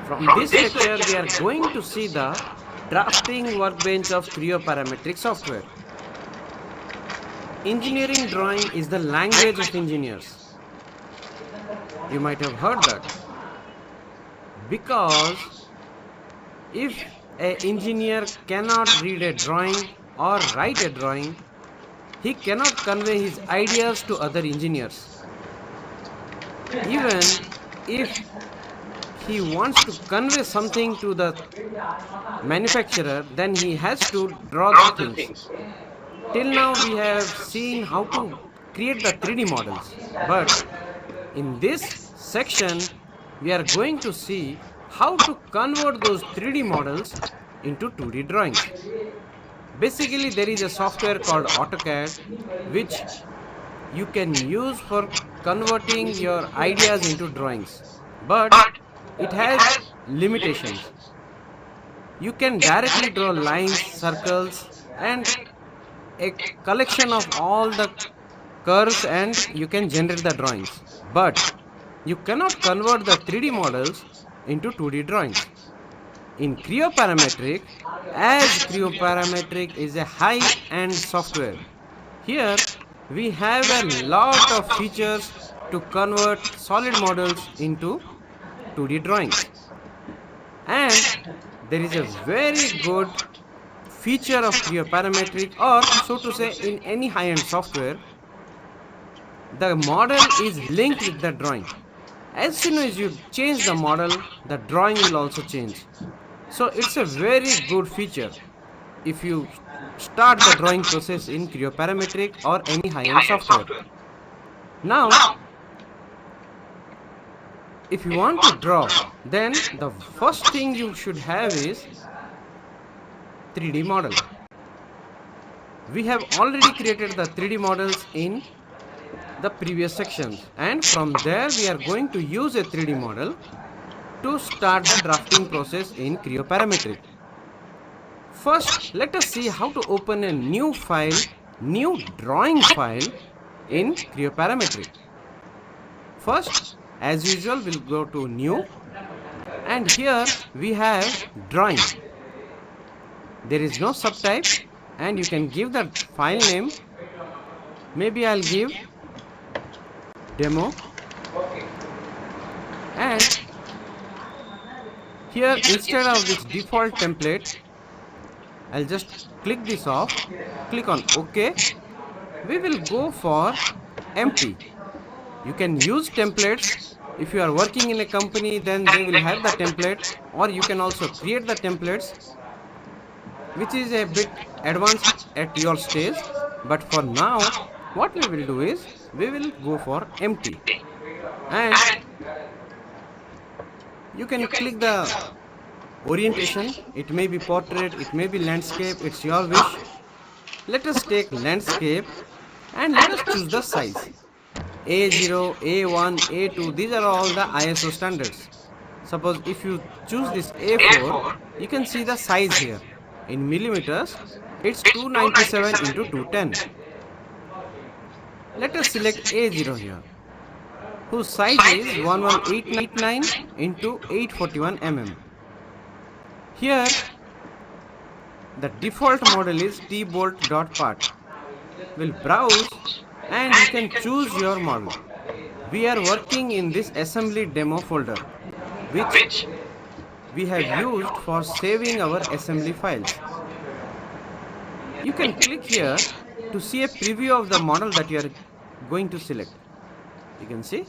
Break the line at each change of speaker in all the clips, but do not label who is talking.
From this lecture, we are going to see the drafting workbench of Creo Parametric software. Engineering drawing is the language of engineers. You might have heard that. Because if an engineer cannot read a drawing or write a drawing, he cannot convey his ideas to other engineers. Even if he wants to convey something to the manufacturer, then he has to draw the things. Till now we have seen how to create the 3D models, but in this section we are going to see how to convert those 3D models into 2D drawings. Basically, there is a software called AutoCAD which you can use for converting your ideas into drawings, but it has limitations. You can directly draw lines, circles, and a collection of all the curves, and you can generate the drawings. But you cannot convert the 3D models into 2D drawings. In Creo Parametric, as Creo Parametric is a high-end software, here we have a lot of features to convert solid models into 2D drawings. And there is a very good feature of Creo Parametric, or so to say in any high-end software, the model is linked with the drawing. As soon as you change the model, the drawing will also change. So it's a very good feature if you start the drawing process in Creo Parametric or any high-end software. Now, if you want to draw, then the first thing you should have is 3D model. We have already created the 3D models in the previous sections, and from there we are going to use a 3D model to start the drafting process in Creo Parametric. First, let us see how to open a new file, new drawing file in Creo Parametric. First, as usual, we'll go to New, and here we have Drawing. There is no subtype, and you can give the file name. Maybe I'll give Demo, and here instead of this default template, I'll just click this off, click on OK. We will go for empty. You can use templates. If you are working in a company, then they will have the template, or you can also create the templates, which is a bit advanced at your stage. But for now, what we will do is we will go for empty, and you can click the orientation. It may be portrait, it may be landscape, it's your wish. Let us take landscape, and let us choose the size. A0, A1, A2, these are all the ISO standards. Suppose if you choose this A4, you can see the size here. In millimeters, it's 297 into 210. Let us select A0 here, whose size is 11889 into 841 mm. Here, the default model is tbolt.part. We'll browse, and you can choose your model. We are working in this assembly demo folder, which we have used for saving our assembly files. You can click here to see a preview of the model that you are going to select. You can see.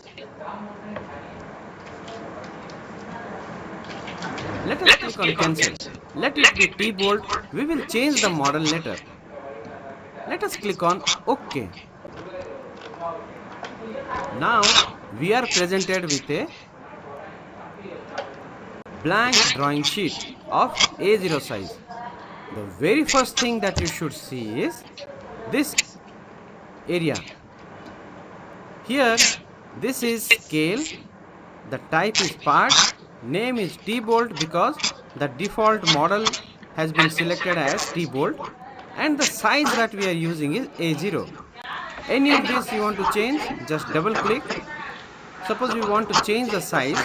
Let us click on cancel. Let it be T-bolt. We will change the model later. Let us click on OK. Now we are presented with a blank drawing sheet of A0 size. The very first thing that you should see is this area. Here, this is scale, the type is part, name is T-bolt because the default model has been selected as T-bolt, and the size that we are using is A0. Any of this you want to change, just double click. Suppose we want to change the size,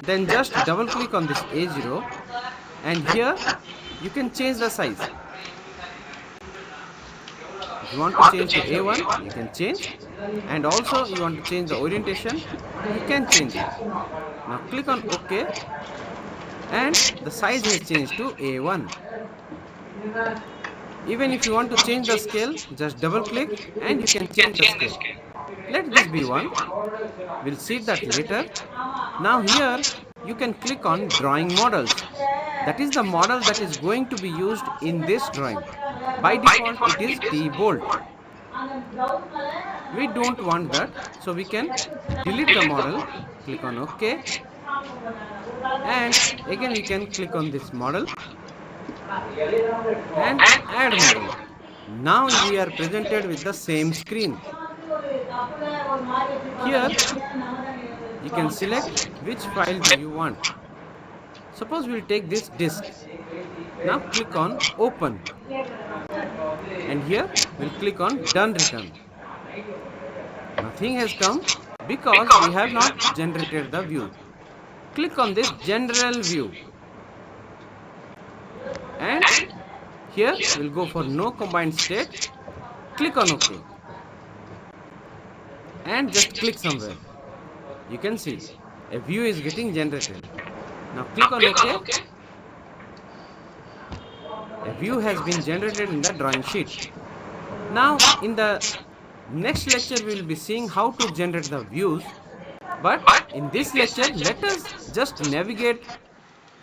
then just double click on this A0, and here you can change the size. If you want to change to A1, you can change, and also you want to change the orientation, you can change it. Now click on OK, and the size has changed to A1. Even if you want to change the scale, just double click and you can change the scale. Let this be 1. We'll see that later. Now here you can click on drawing models. That is the model that is going to be used in this drawing. By default it is T bold. We don't want that, so we can delete the model. Click on OK, and again we can click on this model and add model. Now we are presented with the same screen. Here you can select which file do you want. Suppose we'll take this disk. Now click on open, and here we'll click on done return. Nothing has come because we have not generated the view. Click on this general view, and here we'll go for no combined state. Click on OK, and just click somewhere. You can see a view is getting generated. Now click on OK. A view has been generated in the drawing sheet. Now in the next lecture we will be seeing how to generate the views, but in this lecture let us just navigate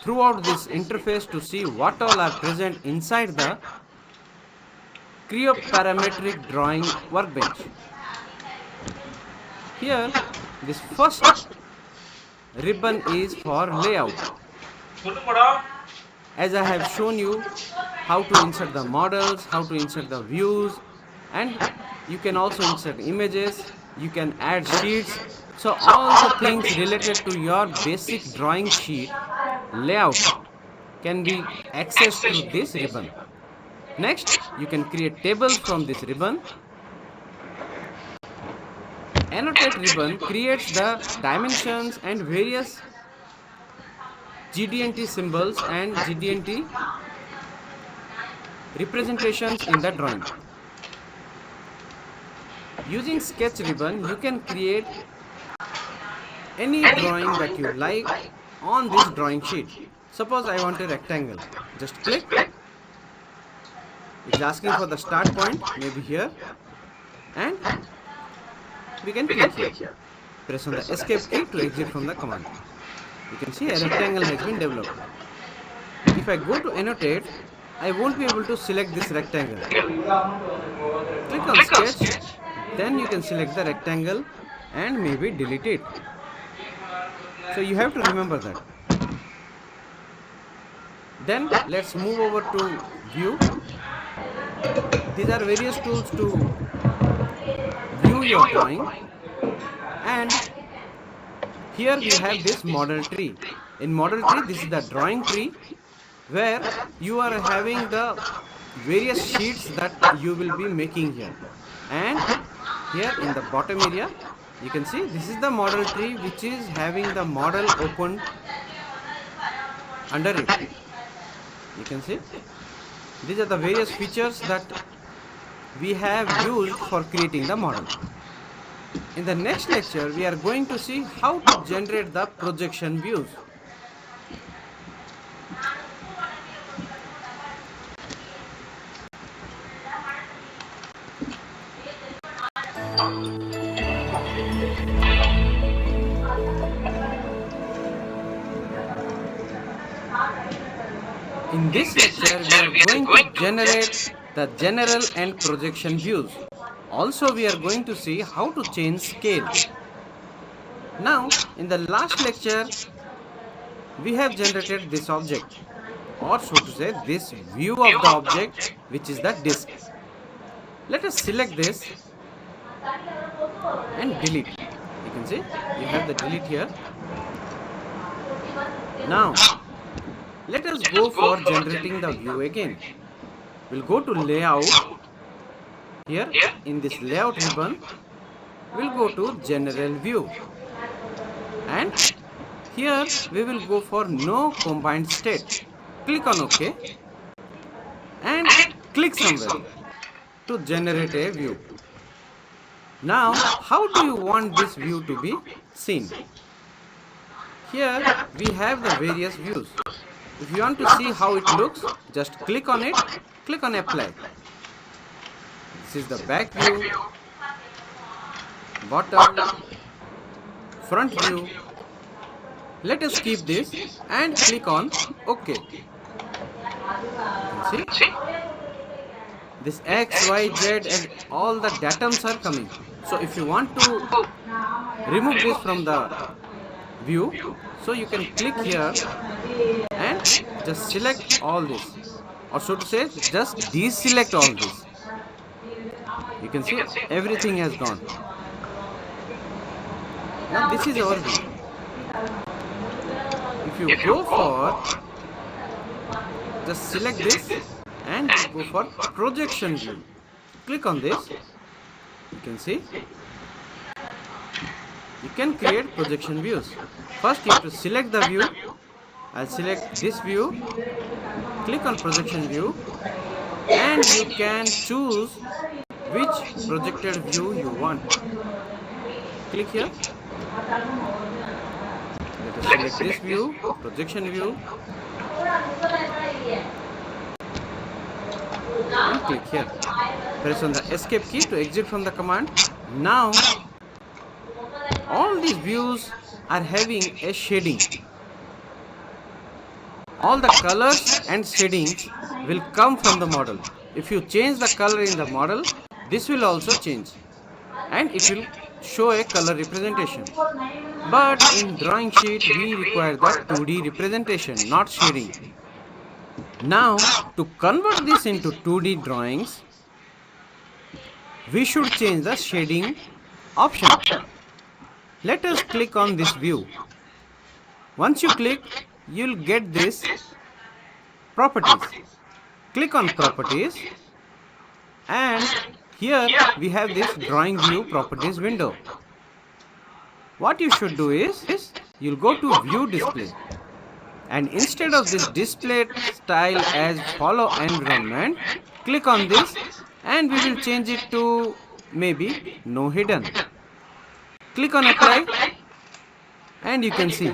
throughout this interface to see what all are present inside the Creo Parametric drawing workbench. Here this first ribbon is for layout. As I have shown you how to insert the models, how to insert the views, and you can also insert images, you can add sheets. So all the things related to your basic drawing sheet layout can be accessed through this ribbon. Next, you can create tables from this ribbon. Annotate ribbon creates the dimensions and various GD&T symbols and GD&T representations in the drawing. Using sketch ribbon, you can create any drawing that you like on this drawing sheet. Suppose I want a rectangle. Just click. It's asking for the start point, maybe here, and we can click here. Press on the escape key to exit from the command. You can see a rectangle has been developed. If I go to annotate, I won't be able to select this rectangle. Click on sketch, then you can select the rectangle and maybe delete it. So you have to remember that. Then let's move over to view. These are various tools to view your drawing, and here we have this model tree. In model tree, this is the drawing tree where you are having the various sheets that you will be making here. And here in the bottom area, you can see this is the model tree which is having the model opened under it. You can see these are the various features that we have used for creating the model. In the next lecture, we are going to see how to generate the projection views. In this lecture, we are going to generate the general and projection views. Also, we are going to see how to change scale. Now, in the last lecture, we have generated this object, or so to say, this view of the object, which is the disk. Let us select this and delete. You can see you have the delete here. Now, let us go for generating the view again. We'll go to layout. Here in this layout ribbon, we'll go to general view, and Here we will go for no combined state. Click on OK and click somewhere to generate a view. Now, how do you want this view to be seen? Here we have the various views. If you want to see how it looks, just click on it, click on apply. This is the back view, bottom, front view. Let us keep this and click on OK. You can see this X, Y, Z and all the datums are coming. So if you want to remove this from the view, so you can click here and just select all this, or so to say, just deselect all this. You can see everything has gone. Now this is our view. If you go for, just select this and go for projection view. Click on this. You can see you can create projection views. First you have to select the view. I'll select this view, click on projection view, and you can choose which projected view you want. Click here. Let us select this view, projection view, and click here. Press on the escape key to exit from the command. Now all these views are having a shading. All the colors and shadings will come from the model. If you change the color in the model, this will also change and it will show a color representation. But in drawing sheet we require the 2D representation, not shading. Now to convert this into 2D drawings, we should change the shading option. Let us click on this view. Once you click, you'll get this properties. Click on properties and here we have this drawing view properties window. What you should do is you'll go to view display and instead of this display style as follow environment, click on this and we will change it to maybe no hidden. Click on apply and you can see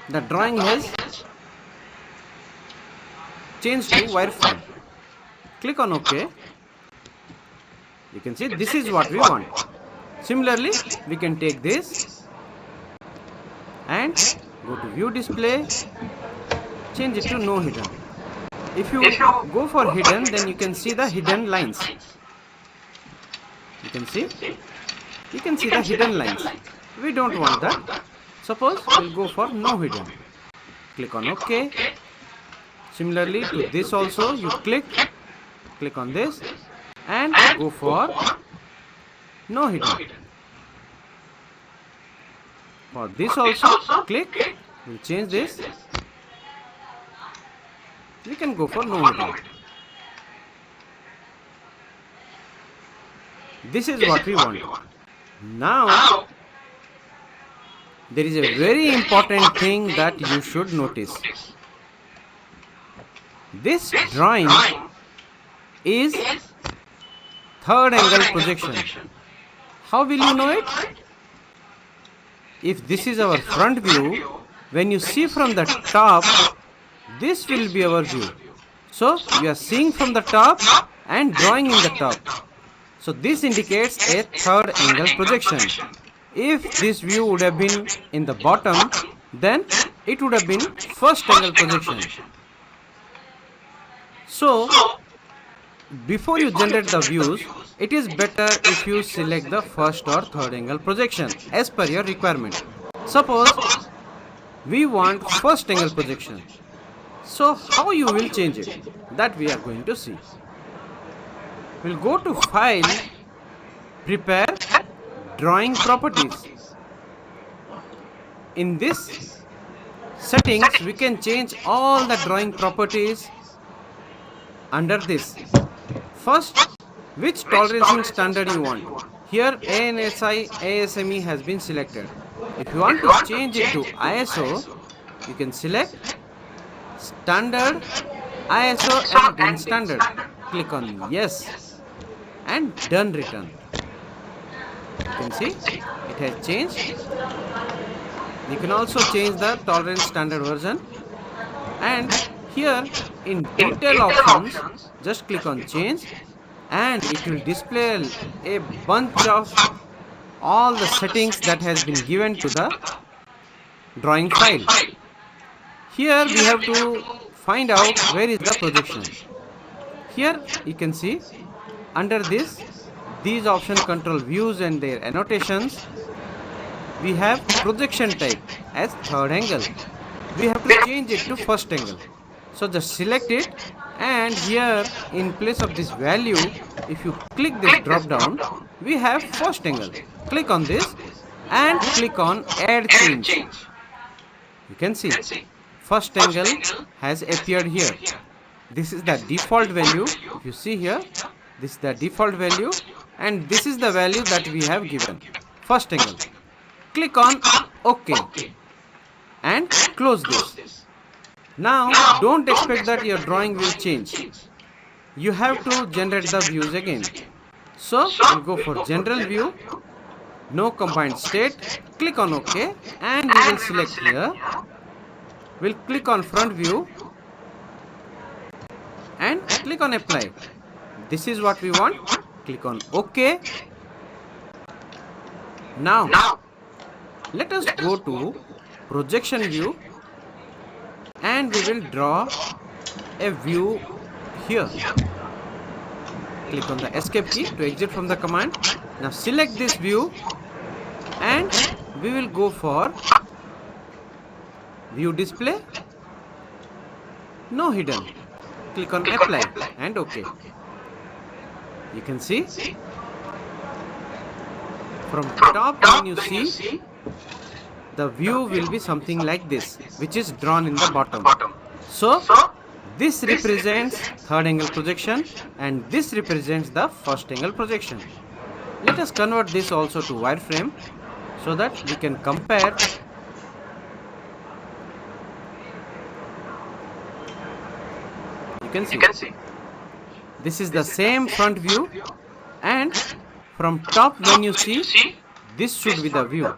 the drawing has changed to wireframe. Click on OK. You can see this is what we want. Similarly, we can take this and go to view display, change it to no hidden. If you go for hidden, then you can see the hidden lines. You can see the hidden lines. We don't want that. Suppose we'll go for no hidden. Click on OK. Similarly to this also, you click on this and go for no hidden. For this also, click, we'll change this. We can go for no hidden. This is what we want. Now, there is a very important thing that you should notice. This drawing is third angle projection. How will you know it? If this is our front view, when you see from the top, this will be our view. So, we are seeing from the top and drawing in the top. So, this indicates a third angle projection. If this view would have been in the bottom, then it would have been first angle projection. So, before you generate the views, it is better if you select the first or third angle projection as per your requirement. Suppose we want first angle projection. So, how you will change it? That we are going to see. We'll go to File, Prepare, Drawing Properties. In this settings, we can change all the drawing properties under this. First, which tolerancing standard you want. Here ANSI ASME has been selected. If you want to change it to ISO, you can select standard ISO and then standard. Click on yes and done return. You can see it has changed. You can also change the tolerance standard version, and here in detail options just click on change and it will display a bunch of all the settings that has been given to the drawing file. Here we have to find out where is the projection. Here you can see under these option control views and their annotations, we have projection type as third angle. We have to change it to first angle. So just select it, and here in place of this value, if you click this drop down, we have first angle. Click on this and click on add change. You can see first angle has appeared here. This is the default value. If you see here, this is the default value and this is the value that we have given, first angle. Click on OK and close this. Now don't expect that your drawing will change. You have to generate the views again. So we'll go for general view, no combined state, click on OK and we will select here. We'll click on front view and click on apply. This is what we want. Click on OK. Now let us go to projection view and we will draw a view here. Click on the escape key to exit from the command. Now select this view and we will go for view display, no hidden. Click on apply and OK. You can see from top when you see the view will be something like this, which is drawn in the bottom. So this represents third angle projection and this represents the first angle projection. Let us convert this also to wireframe so that we can compare. You can see this is the same front view, and from top when you see, this should be the view.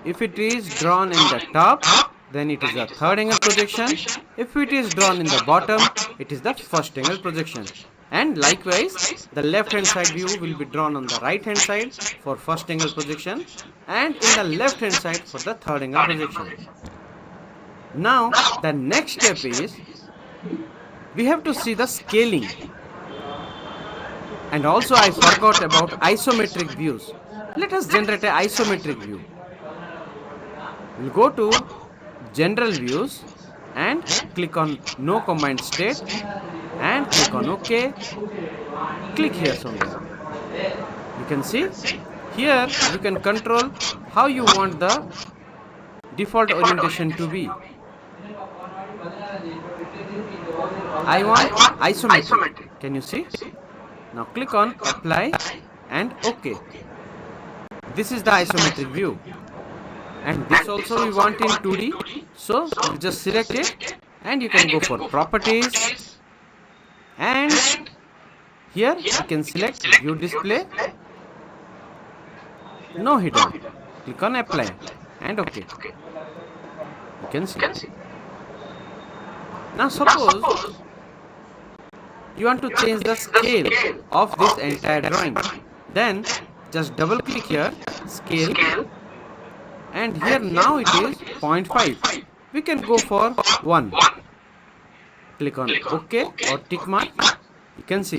If it is drawn in the top, then it is the third angle projection. If it is drawn in the bottom, it is the first angle projection. And likewise, the left hand side view will be drawn on the right hand side for first angle projection and in the left hand side for the third angle projection. Now the next step is we have to see the scaling. And also I forgot about isometric views. Let us generate an isometric view. We'll go to general views and click on no combined state and click on OK. Click here somewhere. You can see here you can control how you want the default orientation to be. I want isometric. Can you see? Now click on apply and OK. This is the isometric view. And this also we want in 2D. So you just select it and you can go for properties. And here you can select view display, no hidden. Click on apply and OK. You can see. Now suppose you want to change the scale of this entire drawing. Then just double click here, scale, and here now it is 0.5. We can go for 1. Click on OK or tick mark. You can see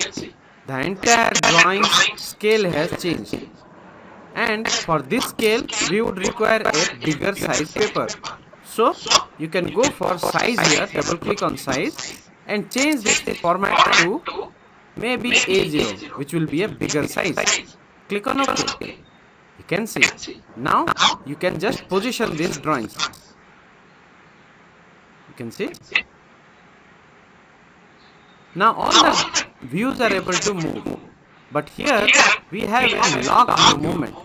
the entire drawing scale has changed. And for this scale, we would require a bigger size paper. So you can go for size here, double click on size and change this format to maybe A0, which will be a bigger size. Click on OK. You can see. Now you can just position these drawings. You can see. Now all the views are able to move. But here we have a lock view movement.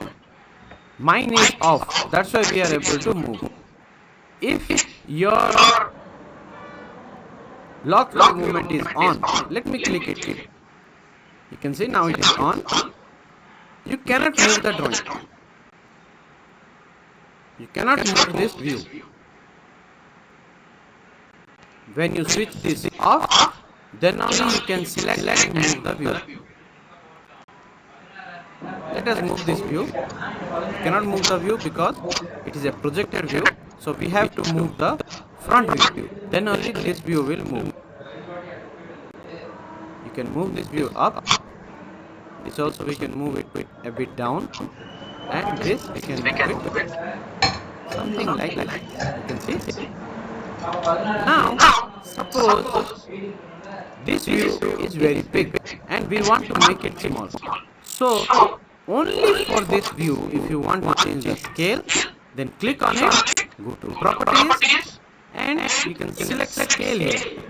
Mine is off. That's why we are able to move. If your lock view movement is on, let me click it. You can see now it is on. You cannot move the drawing. You cannot move this view. When you switch this off, then only you can select and move the view. Let us move this view. You cannot move the view because it is a projected view. So we have to move the front view. Then only this view will move. You can move this view up. This also we can move it a bit down. And this we can move it something like that. You can see. Now, suppose this view is very big and we want to make it small. So, only for this view, if you want to change the scale, then click on it, go to properties, and you can select scale here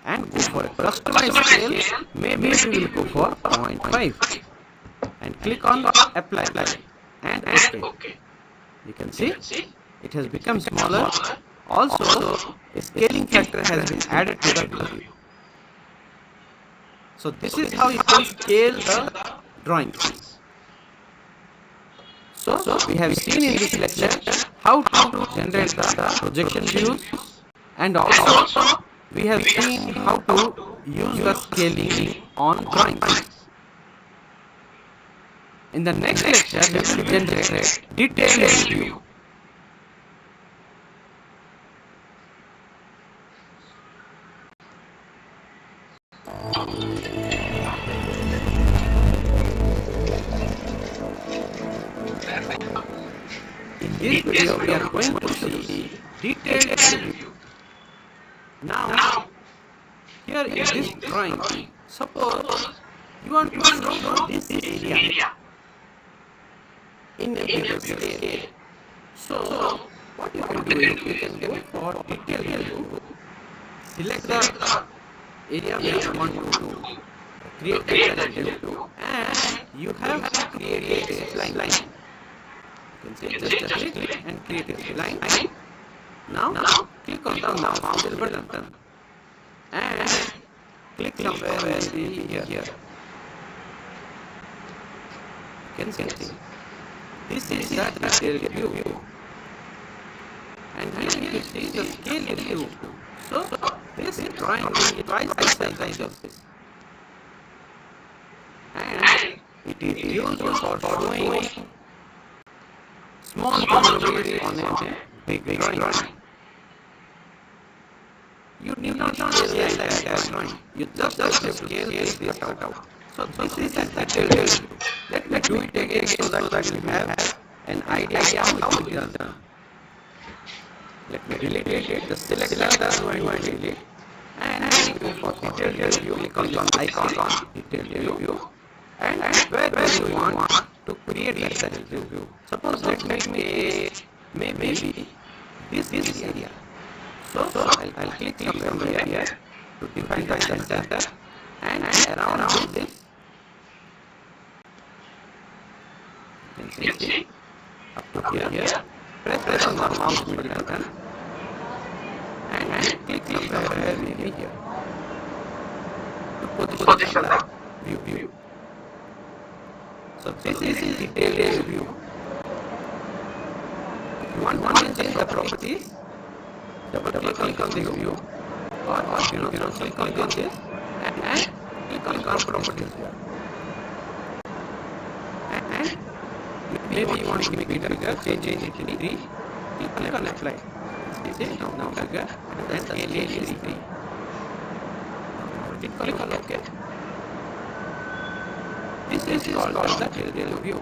and go for a customized scale. Maybe we will go for 0.5 and click on apply and OK. You can see it has become smaller. Also, a scaling factor has been added to the view. So this is how you can scale the drawings. So we have seen in this lecture how to generate the projection views, and also we have seen how to use the scaling on drawings. In the next lecture, we will generate detailed view. In this video, we are going to see detailed view. Now, here in this drawing, suppose you want to show this area in a bigger scale. So, what you can do is you can go for detailed view. Select the area where you want to create a view, and you have to create a line. You can say just click and create a line. Now click on the mouse button and click somewhere here. You can see this is the detailed view, and here you see the scale view. So this drawing is twice the size of this, and it is used for showing small boundaries on a big drawing. You need not scale like that drawing. You just have to scale this cut out. So this is the detailed view. Let me do it again so that you have an idea how it is done. Let me delete it. Just select the drawing and delete. And go for detailed view. Click on the icon on detailed view. And where do you want to create that view? Suppose let me maybe this area. So I'll click somewhere here to define the center, and around this you can see up to here. Press on the mouse middle button and click somewhere maybe here to position the view. So this is detailed view. If you want to change the properties, double click on the view, or click on this and click on properties here. And maybe you want to make it bigger, change it to 3, click on apply. This is now bigger, and the scale is 3. Click on OK. This is called the detailed view.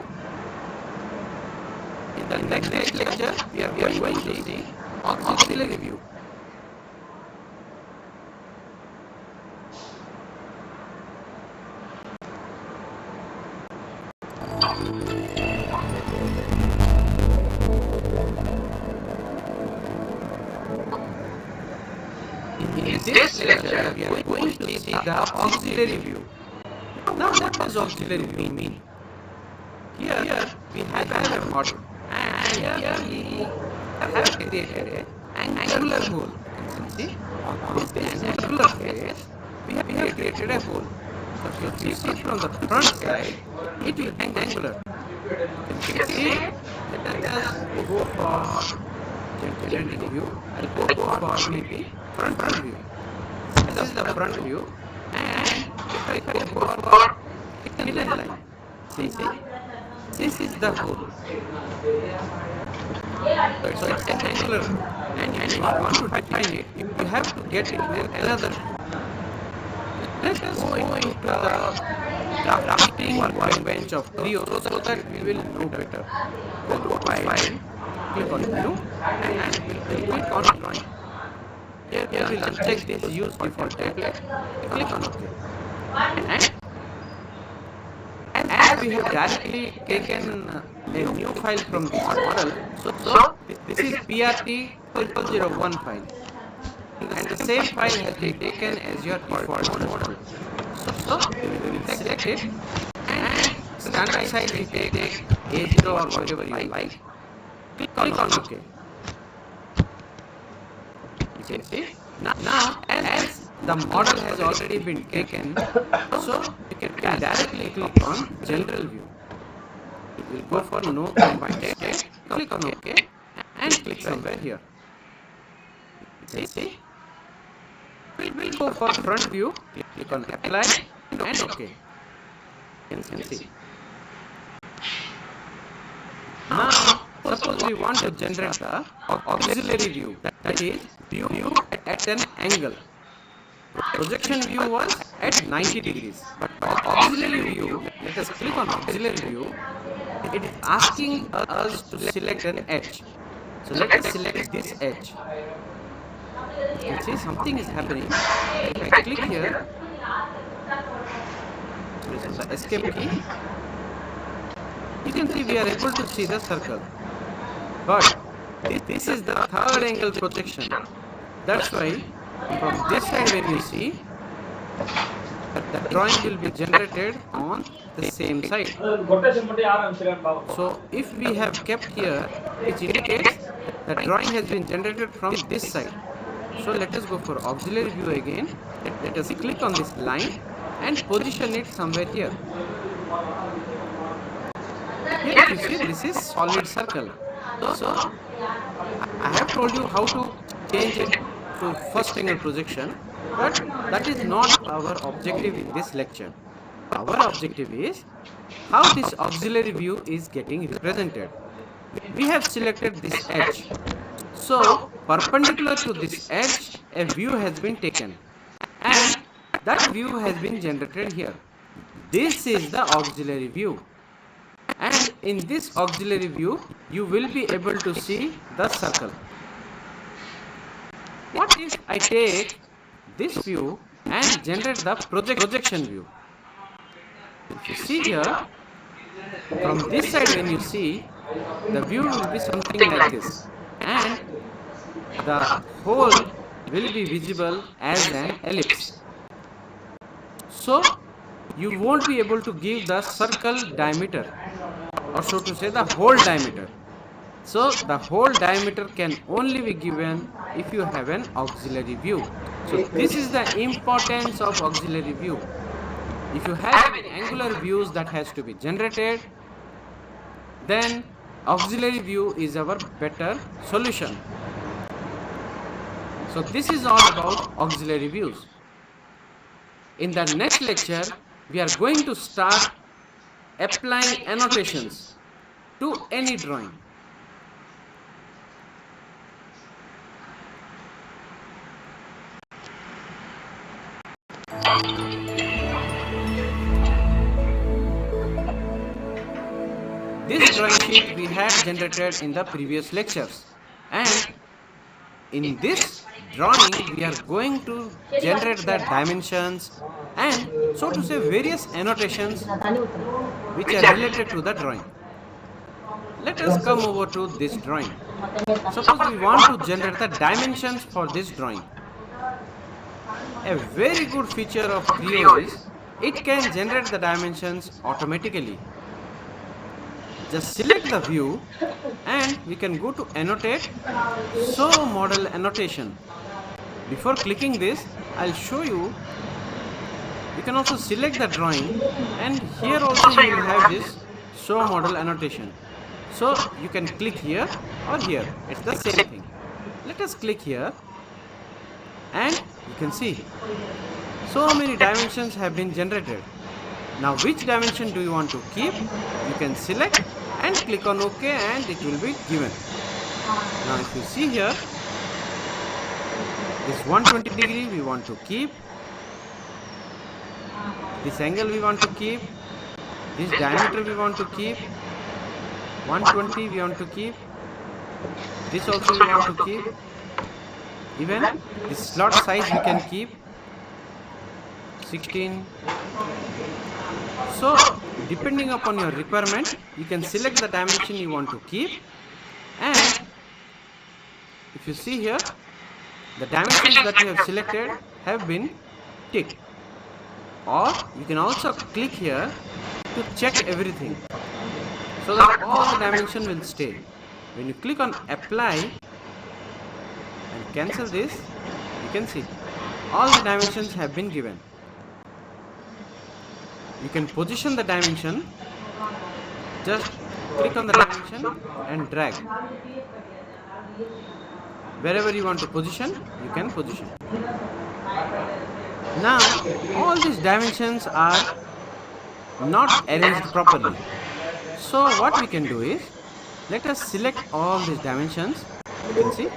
In the next lecture, we are going to see auxiliary view. In this lecture, we are going to see the auxiliary view. Now what does auxiliary view mean? Here we have a model, and here we have created an angular hole. You can see on this angular face we have created a hole. So if you see from the front side, it will be angular. You can see, let us go for generating view. I'll go for maybe front view. This is the front view, and if I go for hidden line, see, this is the hole. So it's an angular, and if you want to define it, you have to get it with another. Let us go into the drafting workbench of Creo so that we will know better. Go to File, click on New, and click on Drawing. Here we will uncheck this Use Default Template. Click on OK. And as we have directly taken a new file from this model, so this is PRT 0001 file. And the same file has been taken as your default model. So we will select it, and standard size we take A0 or whatever you like. Click on OK. You can see now as the model has already been taken, so you can directly click on General View. We will go for No Combined State. Click on OK and click somewhere here. See. We will go for front view, click on Apply and OK. You can see. Now, suppose we want to generate the auxiliary view, that is view at an angle. Projection view was at 90 degrees, but auxiliary view, let us click on auxiliary view. It is asking us to select an edge. So let us select this edge. You can see something is happening. If I click here, this is the escape key. You can see we are able to see the circle. But this is the third angle projection. That's why from this side when you see, the drawing will be generated on the same side. So if we have kept here, which indicates the drawing has been generated from this side. So let us go for auxiliary view again. Let us click on this line and position it somewhere here. Here you see this is solid circle. So I have told you how to change it to first angle projection, but that is not our objective in this lecture. Our objective is how this auxiliary view is getting represented. We have selected this edge. So perpendicular to this edge, a view has been taken, and that view has been generated here. This is the auxiliary view, and in this auxiliary view you will be able to see the circle. What if I take this view and generate the projection view? If you see here, from this side when you see, the view will be something like this, and the hole will be visible as an ellipse. So you won't be able to give the circle diameter, or so to say the hole diameter. So the hole diameter can only be given if you have an auxiliary view. So this is the importance of auxiliary view. If you have angular views that has to be generated, then auxiliary view is our better solution. So this is all about auxiliary views. In the next lecture, we are going to start applying annotations to any drawing. This drawing sheet we had generated in the previous lectures, and in this drawing we are going to generate the dimensions and so to say various annotations which are related to the drawing. Let us come over to this drawing. Suppose we want to generate the dimensions for this drawing. A very good feature of Creo is it can generate the dimensions automatically. Just select the view and we can go to annotate, show model annotation. Before clicking this, I'll show you. You can also select the drawing and here also you will have this show model annotation. So you can click here or here. It's the same thing. Let us click here and you can see so many dimensions have been generated. Now which dimension do you want to keep? You can select and click on OK and it will be given. Now if you see here, this 120 degree we want to keep, this angle we want to keep, this diameter we want to keep, 120 we want to keep, this also we want to keep, even this slot size we can keep 16. So depending upon your requirement you can select the dimension you want to keep, and if you see here the dimensions that you have selected have been ticked. Or you can also click here to check everything so that all the dimension will stay. When you click on apply and cancel this, you can see all the dimensions have been given. You can position the dimension, just click on the dimension and drag. Wherever you want to position, you can position. Now all these dimensions are not arranged properly. So what we can do is, let us select all these dimensions. You can see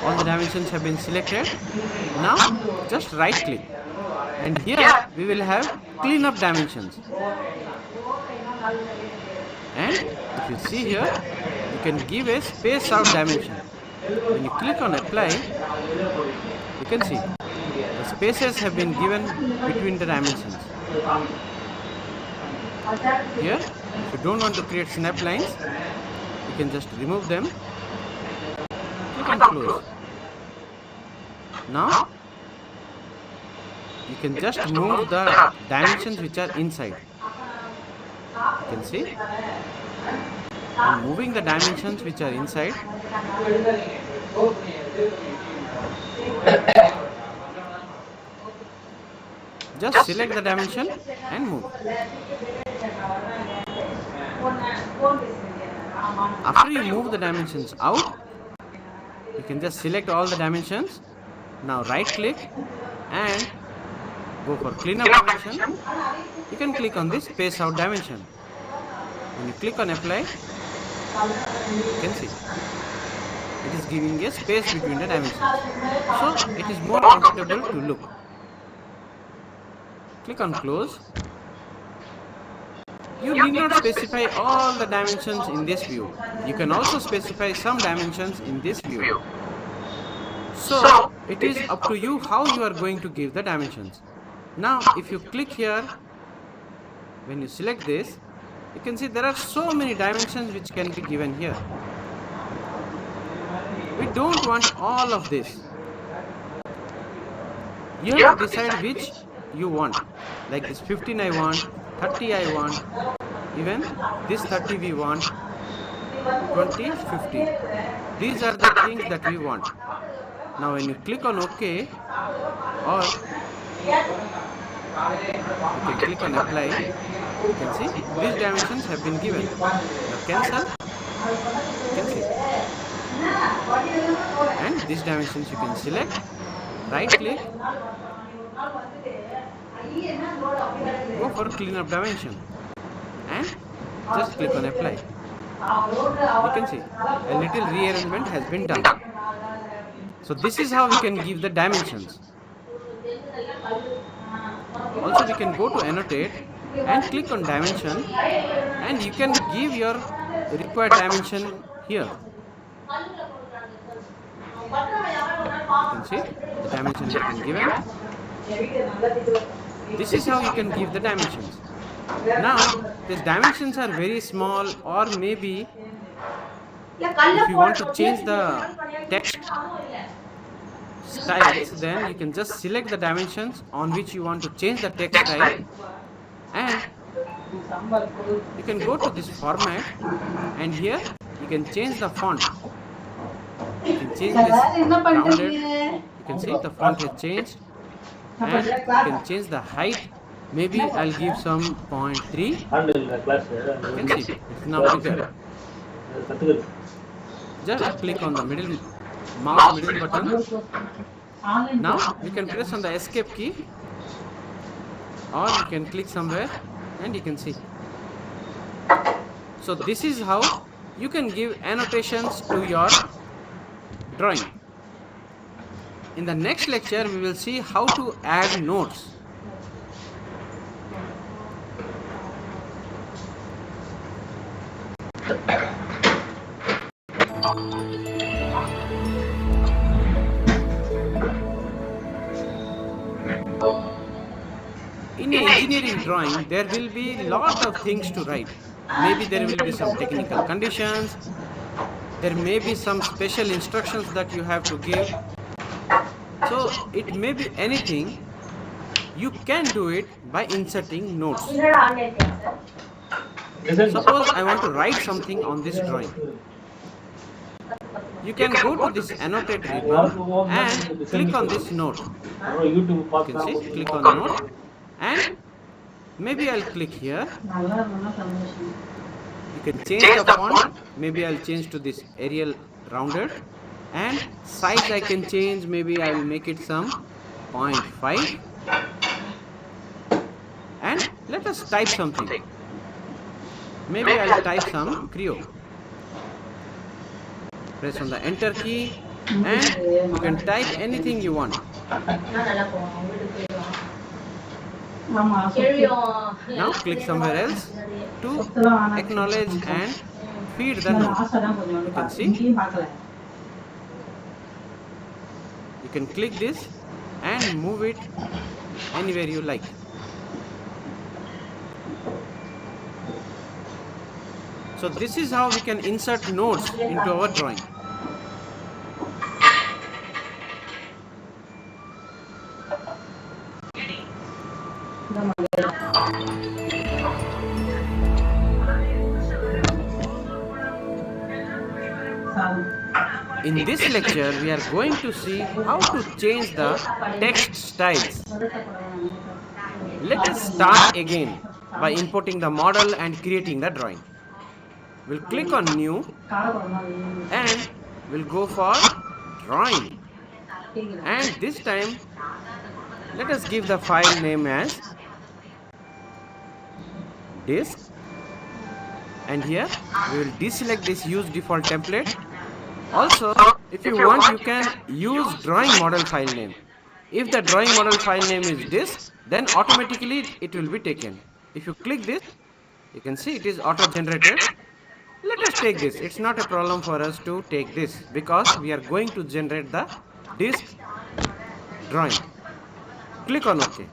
all the dimensions have been selected. Now just right click and here we will have clean up dimensions. And if you see here, you can give a space out dimension. When you click on apply, you can see the spaces have been given between the dimensions. Here, if you don't want to create snap lines, you can just remove them. Click on close. Now, you can just move the dimensions which are inside. You can see I'm moving the dimensions which are inside. Just select the dimension and move. After you move the dimensions out, you can just select all the dimensions. Now right click and go for clean up dimension. You can click on this space out dimension. When you click on apply, you can see it is giving a space between the dimensions. So it is more comfortable to look. Click on close. You need not specify all the dimensions in this view. You can also specify some dimensions in this view. So it is up to you how you are going to give the dimensions. Now if you click here, when you select this, you can see there are so many dimensions which can be given here. We don't want all of this. You have to decide which you want. Like this 15 I want, 30 I want, even this 30 we want, 20, 50. These are the things that we want. Now when you click on OK, or you can click on apply, you can see these dimensions have been given. Now cancel, you can see. And these dimensions you can select, right click, go for clean up dimension and just click on apply. You can see a little rearrangement has been done. So this is how we can give the dimensions. Also we can go to annotate and click on dimension and you can give your required dimension here. You can see the dimension has been given. This is how you can give the dimensions. Now these dimensions are very small, or maybe if you want to change the text, styles, then you can just select the dimensions on which you want to change the text style, and you can go to this format, and here you can change the font. You can change this rounded. You can see the font has changed, and you can change the height. Maybe I'll give some 0.3. You can see it's now bigger. Just click on the mouse middle button. Now you can press on the escape key, or you can click somewhere and you can see. So this is how you can give annotations to your drawing. In the next lecture, we will see how to add notes. In an engineering drawing, there will be a lot of things to write. Maybe there will be some technical conditions. There may be some special instructions that you have to give. So it may be anything. You can do it by inserting notes. Suppose I want to write something on this drawing. You can go to this annotate ribbon and click on this note. You can see, click on note, and maybe I'll click here. You can change the font. Maybe I'll change to this Arial rounded, and size I can change. Maybe I will make it some 0.5, and let us type something. Maybe I'll type some Creo. Press on the enter key, and you can type anything you want. Now click somewhere else to acknowledge and feed the note. You can see. You can click this and move it anywhere you like. So this is how we can insert notes into our drawing. In this lecture, we are going to see how to change the text styles. Let us start again by importing the model and creating the drawing. We'll click on new and we'll go for drawing. And this time, let us give the file name as disk. And here we will deselect this use default template. Also, if you want, you can use drawing model file name. If the drawing model file name is disk, then automatically it will be taken. If you click this, you can see it is auto generated. Let us take this. It's not a problem for us to take this because we are going to generate the disk drawing. Click on OK.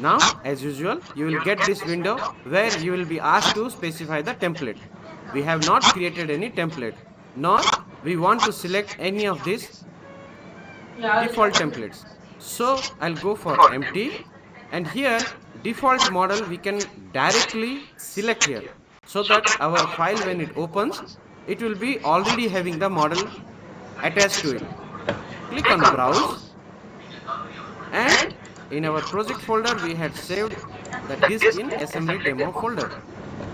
Now, as usual, you will get this window where you will be asked to specify the template. We have not created any template, nor we want to select any of these default templates. So I'll go for empty, and here default model we can directly select here, so that our file, when it opens, it will be already having the model attached to it. Click on browse, and in our project folder we had saved the disk in assembly demo folder.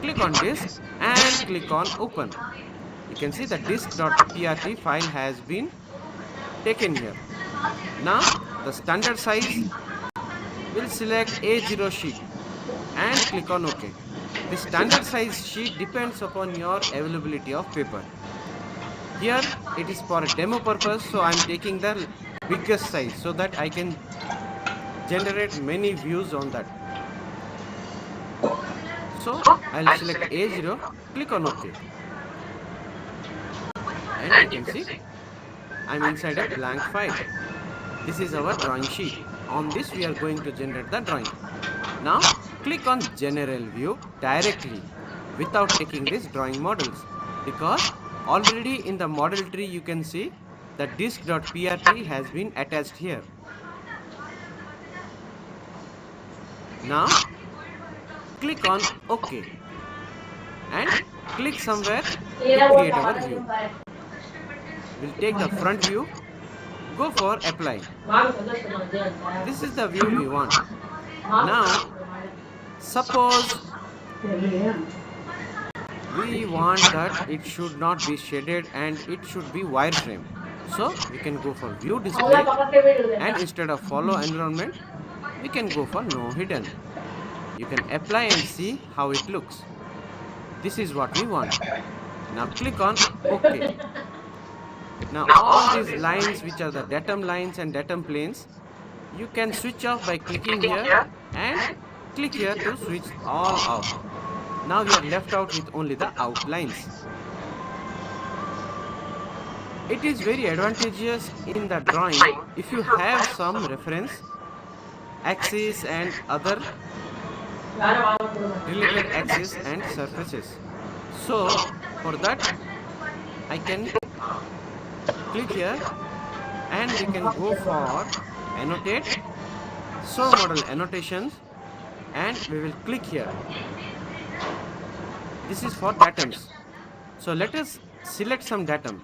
Click on disk and click on open. You can see the disk.prt file has been taken here. Now the standard size, will select A0 sheet and click on OK. The standard size sheet depends upon your availability of paper. Here it is for a demo purpose, so I am taking the biggest size so that I can generate many views on that. So I'll select A0, click on OK. And you can see I'm inside a blank file. This is our drawing sheet. On this we are going to generate the drawing. Now click on general view directly without taking these drawing models, because already in the model tree you can see the disk.prt has been attached here. Now click on OK and click somewhere to create our view. We'll take the front view, go for apply. This is the view we want. Now suppose we want that it should not be shaded and it should be wireframe. So we can go for view display, and instead of follow environment, we can go for no hidden. You can apply and see how it looks. This is what we want. Now click on OK. Now all these lines, which are the datum lines and datum planes, you can switch off by clicking here and click here to switch all off. Now we are left out with only the outlines. It is very advantageous in the drawing if you have some reference axis and other related axis and surfaces. So for that I can click here and we can go for annotate, show model annotations, and we will click here. This is for datums. So let us select some datum.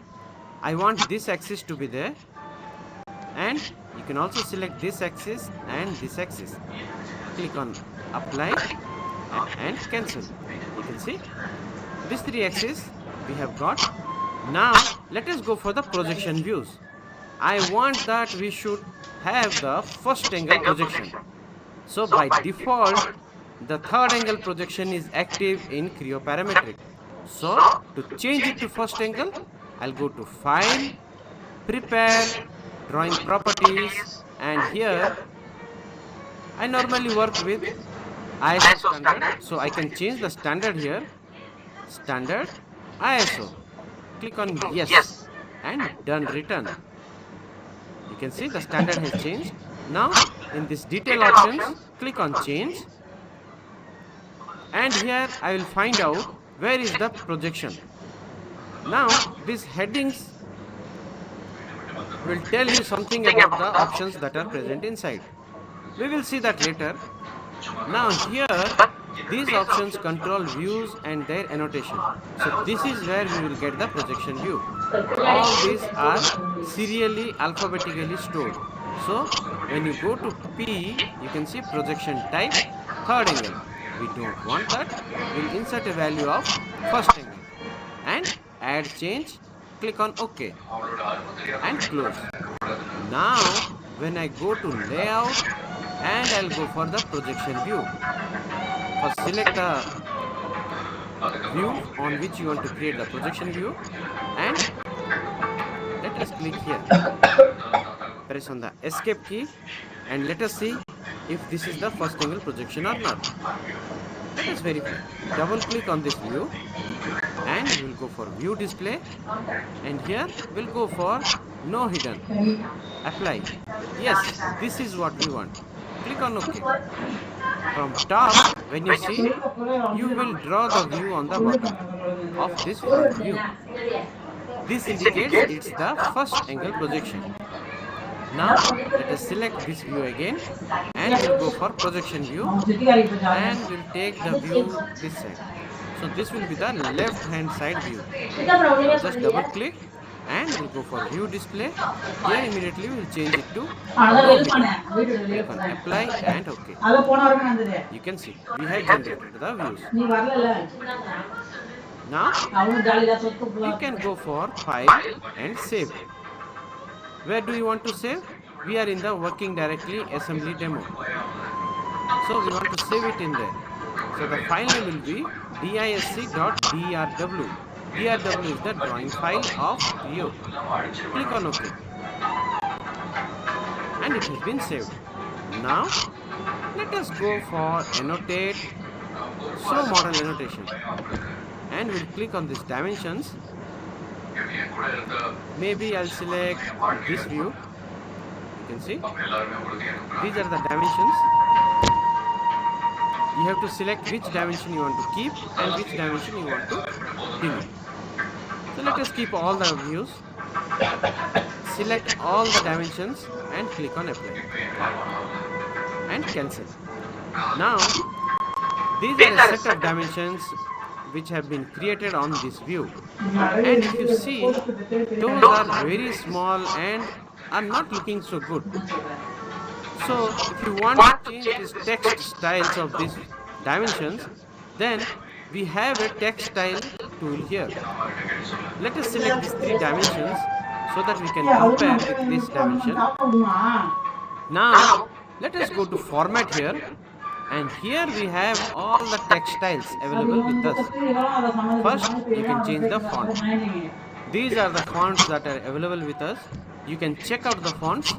I want this axis to be there, and you can also select this axis and this axis. Click on apply and cancel. You can see these three axes we have got. Now let us go for the projection views. I want that we should have the first angle projection. So by default the third angle projection is active in Creo Parametric. So to change it to first angle, I'll go to File, Prepare, Drawing Properties, and here I normally work with ISO standard, so I can change the standard here. Standard ISO. Click on yes and done return. You can see the standard has changed. Now in this detail options, click on change, and here I will find out where is the projection. Now these headings will tell you something about the options that are present inside. We will see that later. Now here these options control views and their annotation. So this is where we will get the projection view. All these are serially alphabetically stored. So when you go to P, you can see projection type third angle. We don't want that. We'll insert a value of first angle and add change. Click on OK and close. Now when I go to layout and I'll go for the projection view. First select the view on which you want to create the projection view, and let us click here. Press on the escape key and let us see if this is the first angle projection or not. Let us verify. Double click on this view and we will go for view display, and here we'll go for no hidden. Apply. Yes, this is what we want. Click on OK. From top, when you see, you will draw the view on the bottom of this front view. This indicates it's the first angle projection. Now let us select this view again and we'll go for projection view, and we'll take the view this side. So this will be the left hand side view. Now just double click and we'll go for view display. Here immediately we'll change it to no hidden. Click on apply and OK. You can see we have generated the views. Now you can go for file and save. Where do you want to save? We are in the working directory assembly demo. So we want to save it in there. So the file name will be disc.drw. DRW is the drawing file of Creo. Click on OK. And it has been saved. Now let us go for annotate, show model annotation. And we'll click on these dimensions. Maybe I'll select this view. You can see these are the dimensions. You have to select which dimension you want to keep and which dimension you want to delete. So let us keep all the views. select all the dimensions and click on apply and cancel. Now, these are a set of dimensions which have been created on this view. And if you see, those are very small and are not looking so good. So if you want to change this text styles of these dimensions, then we have a text style tool here. Let us select these three dimensions so that we can compare with this dimension. Now let us go to format here, and here we have all the text styles available with us. First, you can change the font. These are the fonts that are available with us. You can check out the fonts.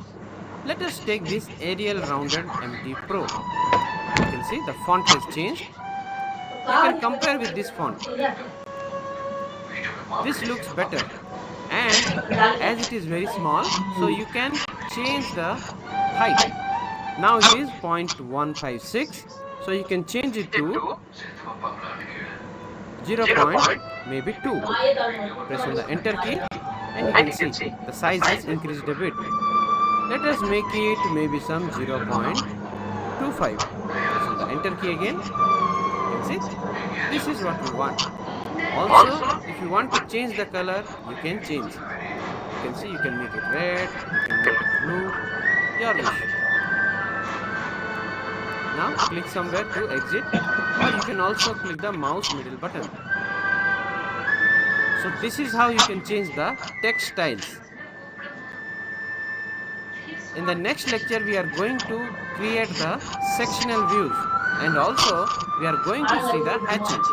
Let us take this Arial Rounded MT Pro. You can see the font has changed. You can compare with this font. This looks better, and as it is very small, so you can change the height. Now it is 0.156, so you can change it to 0. Maybe 2. Press on the enter key and you can see the size has increased a bit. Let us make it maybe some 0.25. Press on the enter key again. You can see this is what we want. Also, if you want to change the color, you can change. You can see you can make it red, you can make it blue, your wish. Now click somewhere to exit, or you can also click the mouse middle button. So this is how you can change the text styles. In the next lecture we are going to create the sectional views, and also we are going to see the hatching.